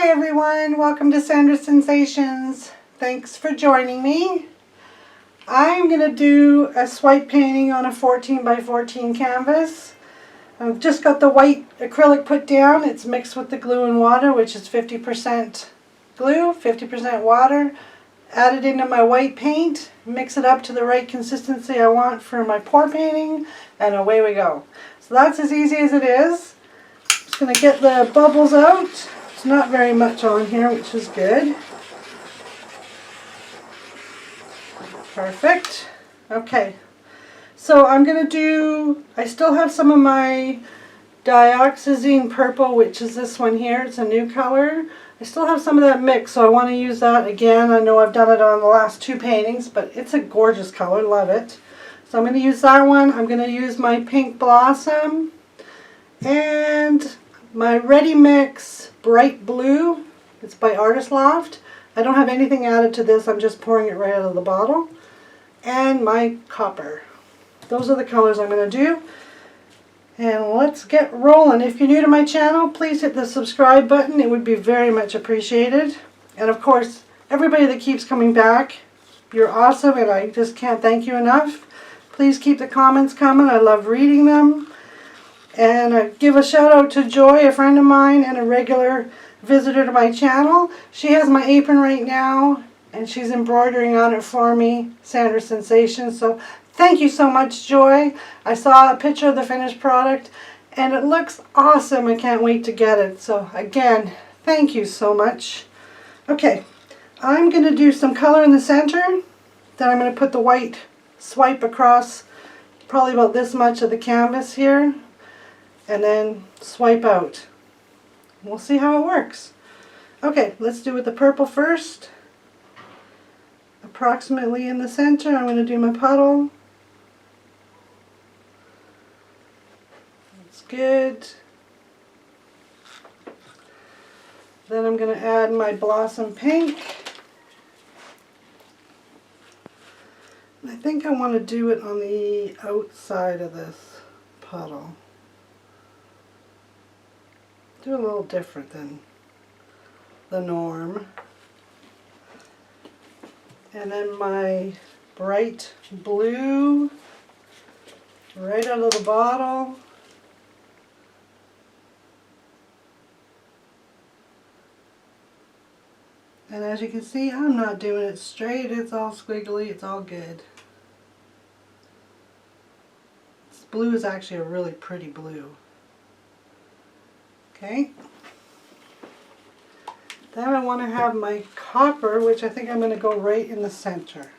Hi everyone, welcome to Sandra's Sensations. Thanks for joining me. I'm going to do a swipe painting on a 14 by 14 canvas. I've just got the white acrylic put down. It's mixed with the glue and water, which is 50% glue, 50% water. Add it into my white paint, mix it up to the right consistency I want for my pour painting, and away we go. So that's as easy as it is. Just going to get the bubbles out. It's not very much on here, which is good. Perfect. Okay. So I'm going to do, I still have some of my dioxazine purple, which is this one here. It's a new color. I still have some of that mix, so I want to use that again. I know I've done it on the last two paintings, but it's a gorgeous color. Love it. So I'm going to use that one. I'm going to use my pink blossom and my Ready Mix Bright Blue. It's by Artist Loft. I don't have anything added to this. I'm just pouring it right out of the bottle. And my copper. Those are the colors I'm going to do. And let's get rolling. If you're new to my channel, please hit the subscribe button. It would be very much appreciated. And of course, everybody that keeps coming back, you're awesome and I just can't thank you enough. Please keep the comments coming. I love reading them. And I give a shout out to Joy, a friend of mine and a regular visitor to my channel. She has my apron right now and she's embroidering on it for me, Sandra's Sensations. So thank you so much, Joy. I saw a picture of the finished product and it looks awesome. I can't wait to get it. So again, thank you so much. Okay, I'm going to do some color in the center. Then I'm going to put the white swipe across probably about this much of the canvas here. And then swipe out. We'll see how it works. Okay, let's do with the purple first. Approximately in the center, I'm going to do my puddle. That's good. Then I'm going to add my blossom pink. I think I want to do it on the outside of this puddle. Do a little different than the norm. And then my bright blue right out of the bottle. And as you can see, I'm not doing it straight. It's all squiggly. It's all good. This blue is actually a really pretty blue. Okay, then I want to have my copper, which I think I'm going to go right in the center.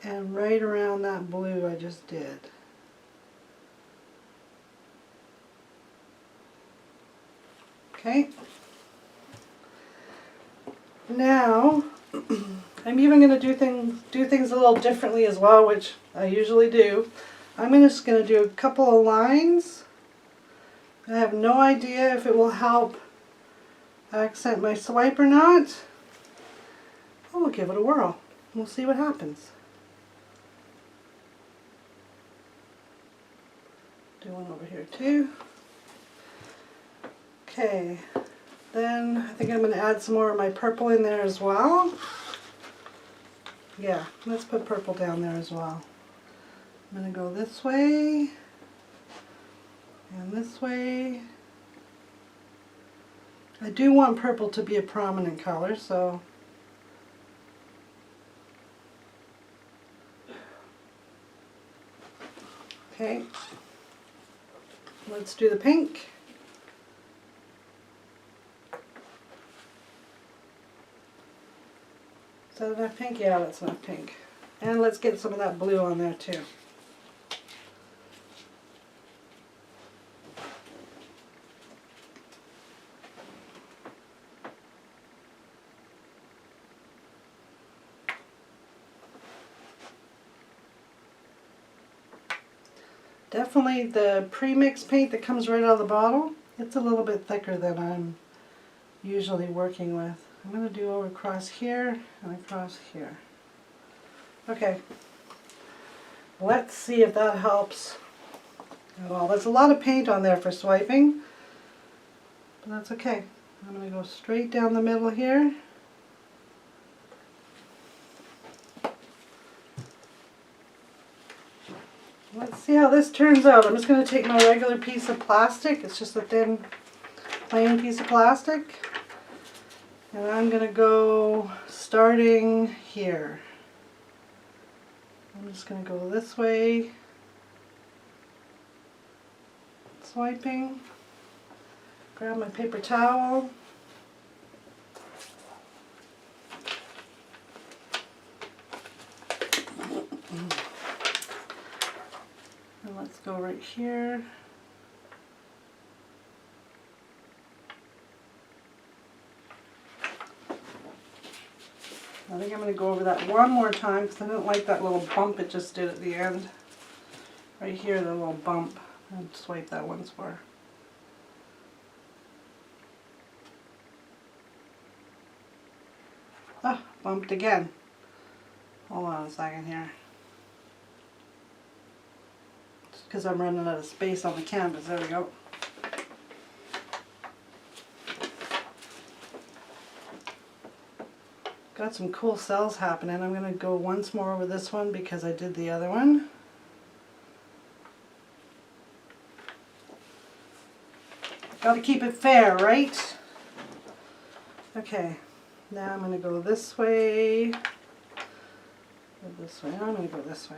And right around that blue I just did. Okay, now I'm even going to do things a little differently as well, which I usually do. I'm just going to do a couple of lines. I have no idea if it will help accent my swipe or not. But we'll give it a whirl. We'll see what happens. Do one over here too. Okay, then I think I'm going to add some more of my purple in there as well. Yeah, let's put purple down there as well. I'm going to go this way and this way. I do want purple to be a prominent color, so okay. Let's do the pink. Is that enough pink? Yeah, that's enough pink. And let's get some of that blue on there too. Definitely the pre-mix paint that comes right out of the bottle, it's a little bit thicker than I'm usually working with. I'm going to do over across here and across here. Okay, Let's see if that helps. Well, there's a lot of paint on there for swiping, but that's okay. I'm going to go straight down the middle here. Let's see how this turns out. I'm just going to take my regular piece of plastic. It's just a thin, plain piece of plastic. And I'm going to go starting here. I'm just going to go this way. Swiping. Grab my paper towel. And let's go right here. I think I'm going to go over that one more time because I didn't like that little bump it just did at the end. Right here, the little bump. I'll swipe that once more. Ah, bumped again. Hold on a second here. Just because I'm running out of space on the canvas. There we go. Got some cool cells happening. I'm going to go once more over this one because I did the other one. Got to keep it fair, right? Okay, now I'm going to go this way. Go this way. I'm going to go this way.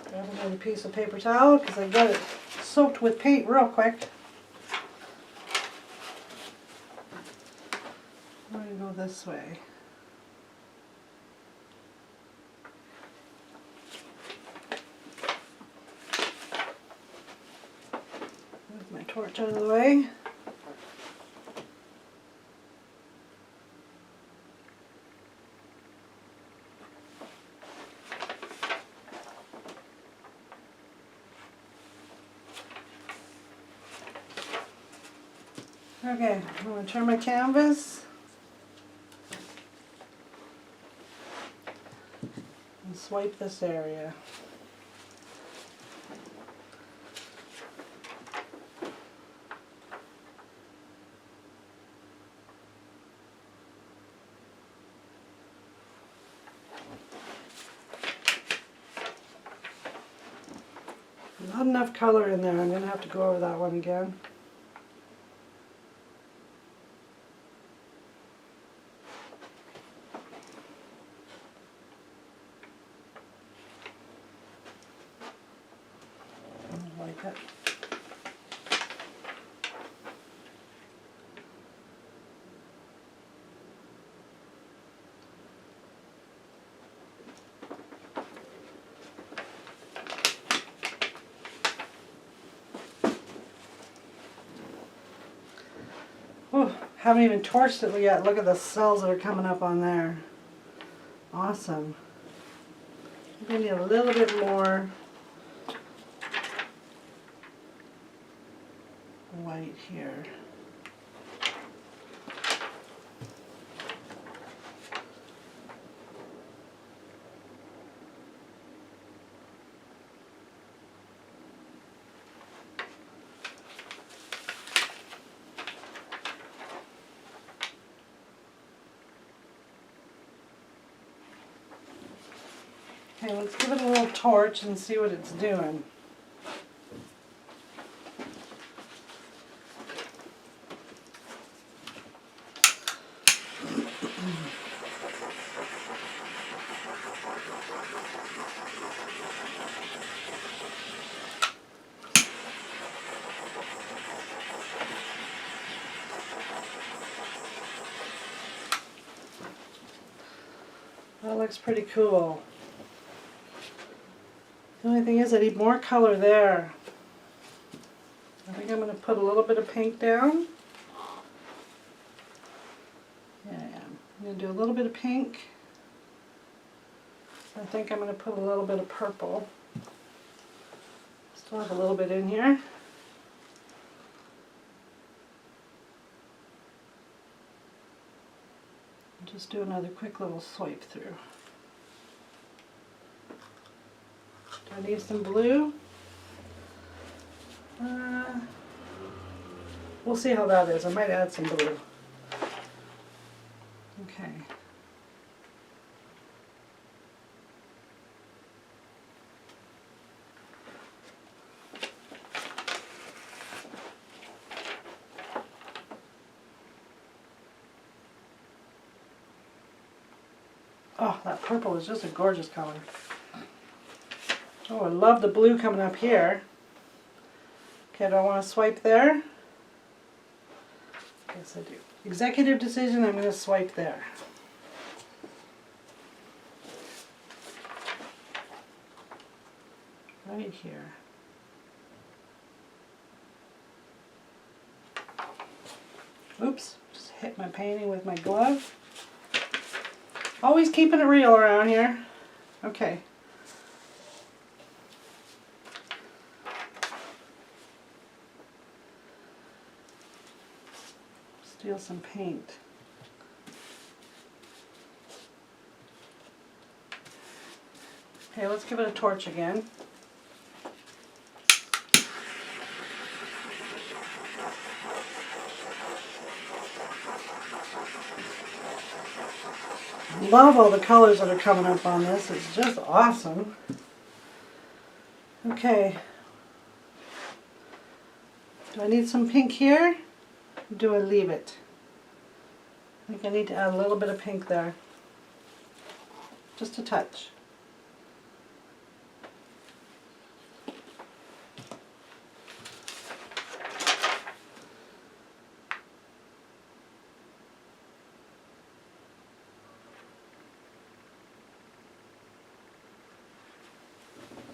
Grab another piece of paper towel because I got it soaked with paint real quick. I'm going to go this way. Move my torch out of the way. Okay, I'm going to turn my canvas and swipe this area. Not enough color in there. I'm going to have to go over that one again. Like that. Oh, haven't even torched it yet. Look at the cells that are coming up on there. Awesome. I need a little bit more white here. Okay, let's give it a little torch and see what it's doing. That looks pretty cool. The only thing is I need more color there. I think I'm going to put a little bit of pink down. Yeah, I'm going to do a little bit of pink. I think I'm going to put a little bit of purple. Still have a little bit in here. Just do another quick little swipe through. Do I need some blue? We'll see how that is. I might add some blue. Okay. Oh, that purple is just a gorgeous color. Oh, I love the blue coming up here. Okay, do I want to swipe there? Yes, I do. Executive decision, I'm going to swipe there. Right here. Oops, just hit my painting with my glove. Always keeping it real around here. Okay. Steal some paint. Okay, let's give it a torch again. Love all the colors that are coming up on this. It's just awesome. Okay. Do I need some pink here? Or do I leave it? I think I need to add a little bit of pink there. Just a touch.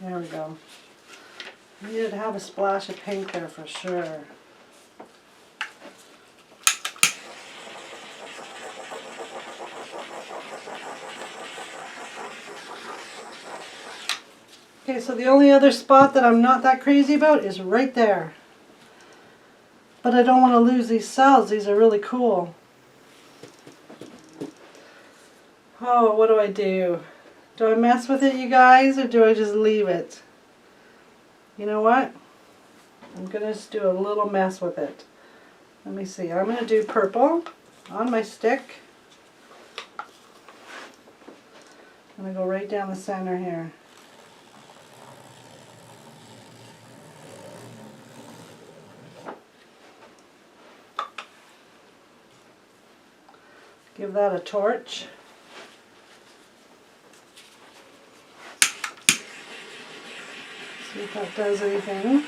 There we go. Needed to have a splash of pink there for sure. Okay, so the only other spot that I'm not that crazy about is right there. But I don't want to lose these cells. These are really cool. Oh, what do I do? Do I mess with it, you guys, or do I just leave it? You know what? I'm going to just do a little mess with it. Let me see. I'm going to do purple on my stick. I'm going to go right down the center here. Give that a torch. See if that does anything.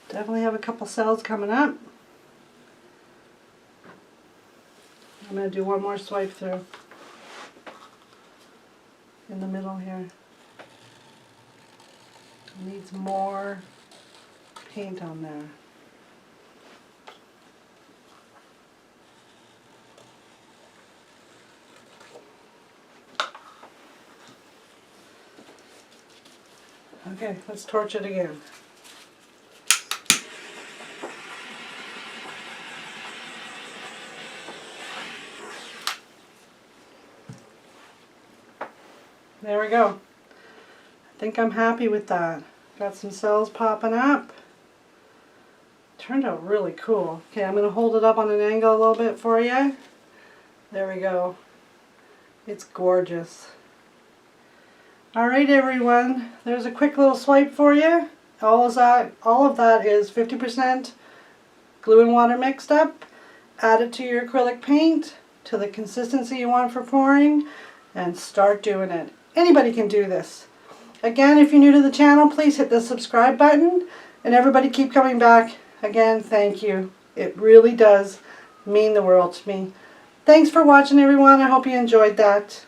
Definitely have a couple cells coming up. I'm going to do one more swipe through in the middle here. Needs more paint on there. Okay, let's torch it again. There we go. I think I'm happy with that. Got some cells popping up. Turned out really cool. Okay, I'm going to hold it up on an angle a little bit for you. There we go. It's gorgeous. Alright everyone, there's a quick little swipe for you. All of that is 50% glue and water mixed up. Add it to your acrylic paint to the consistency you want for pouring and start doing it. Anybody can do this. Again, if you're new to the channel, please hit the subscribe button, and everybody keep coming back. Again, thank you. It really does mean the world to me. Thanks for watching everyone. I hope you enjoyed that.